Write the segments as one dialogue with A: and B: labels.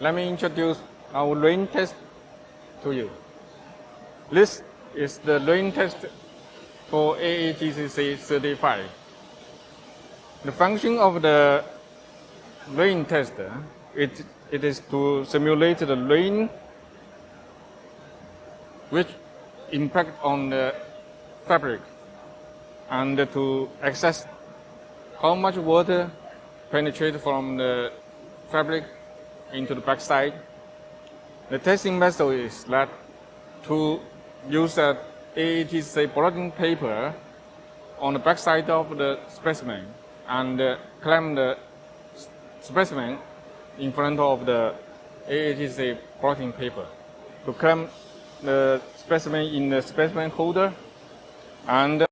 A: let me introduce our rain test to you. This is the rain test for AATCC certified. The function of the rain tester, it is to simulate the rain which impact on the fabric and to assess how much water penetrates from the fabric into the backside. The testing method is that to use a AATCC blotting paper on the backside of the specimen and clamp the specimen in front of the AATCC blotting paper. To clamp the specimen in the specimen holder, and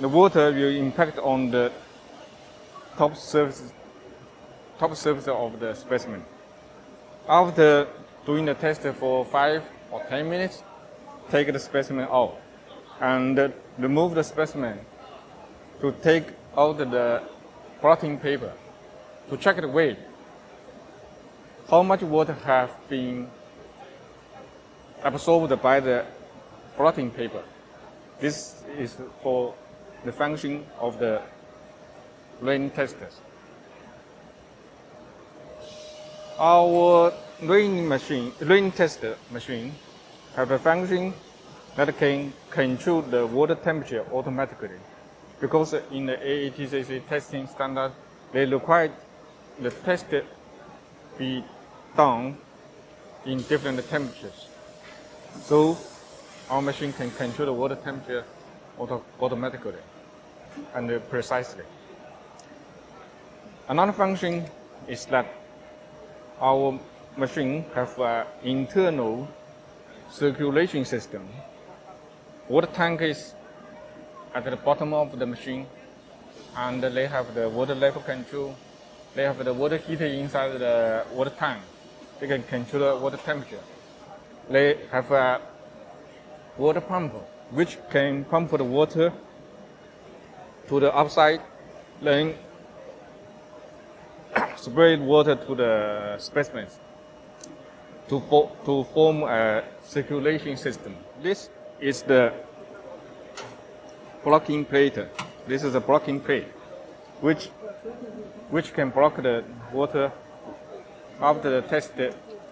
A: the water will impact on the top surface of the specimen. After doing the test for 5 or 10 minutes, take the specimen out and remove the specimen to take out the blotting paper to check the weight. How much water have been absorbed by the blotting paper. This is for the function of the rain testers. Our rain tester machine have a function that can control the water temperature automatically, because in the AATCC testing standard, they require the test be done in different temperatures. So our machine can control the water temperature automatically and precisely. Another function is that our machine have an internal circulation system. Water tank is at the bottom of the machine, and they have the water level control. They have the water heater inside the water tank. They can control the water temperature. They have a water pump which can pump the water to the outside, then spray water to the specimens to form a circulation system. This is the blocking plate. This is a blocking plate which can block the water after the test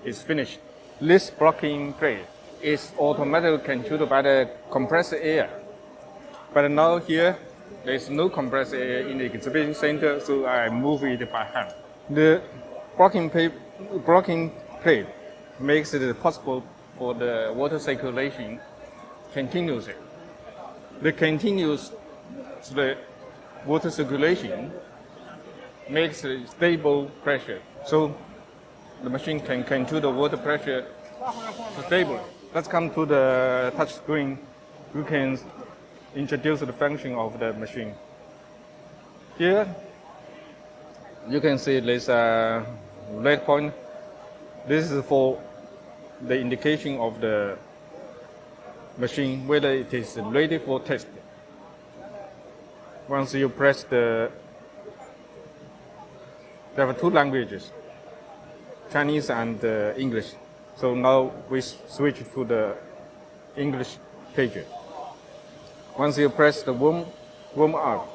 A: is finished. This blocking plate is automatically controlled by the compressed air. But now here, there is no compressed air in the exhibition center, so I move it by hand. The blocking plate makes it possible for the water circulation continuously. The continuous water circulation makes a stable pressure, so the machine can control the water pressure stably. Let's come to the touch screen. You can introduce the function of the machine. Here, you can see there's a red point. This is for the indication of the machine, whether it is ready for test. Once you press there are two languages, Chinese and English. So now we switch to the English page. Once you press the warm up,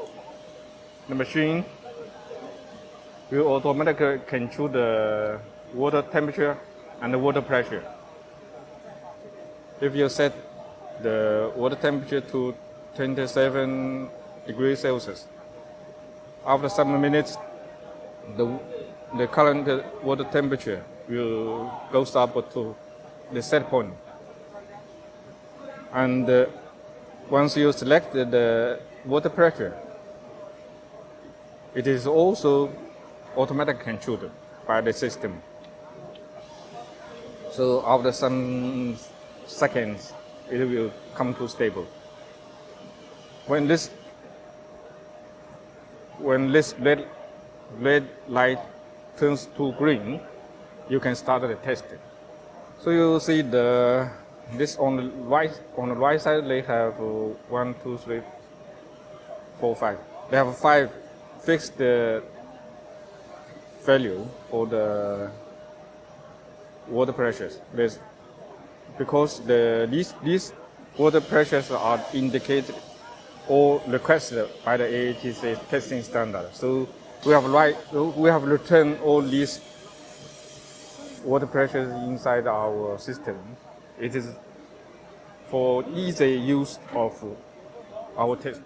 A: the machine will automatically control the water temperature and the water pressure. If you set the water temperature to 27 degrees Celsius, after some minutes, the current water temperature will go up to the set point. And once you select the water pressure, it is also automatically controlled by the system. So after some seconds, it will come to stable. When this red light turns to green, you can start the testing. So you see this on the right side, they have 1, 2, 3, 4, 5. They have 5 fixed value for the water pressures. Because these water pressures are indicated or requested by the AATCC testing standard. So we have returned all these water pressures inside our system. It is for easy use of our test.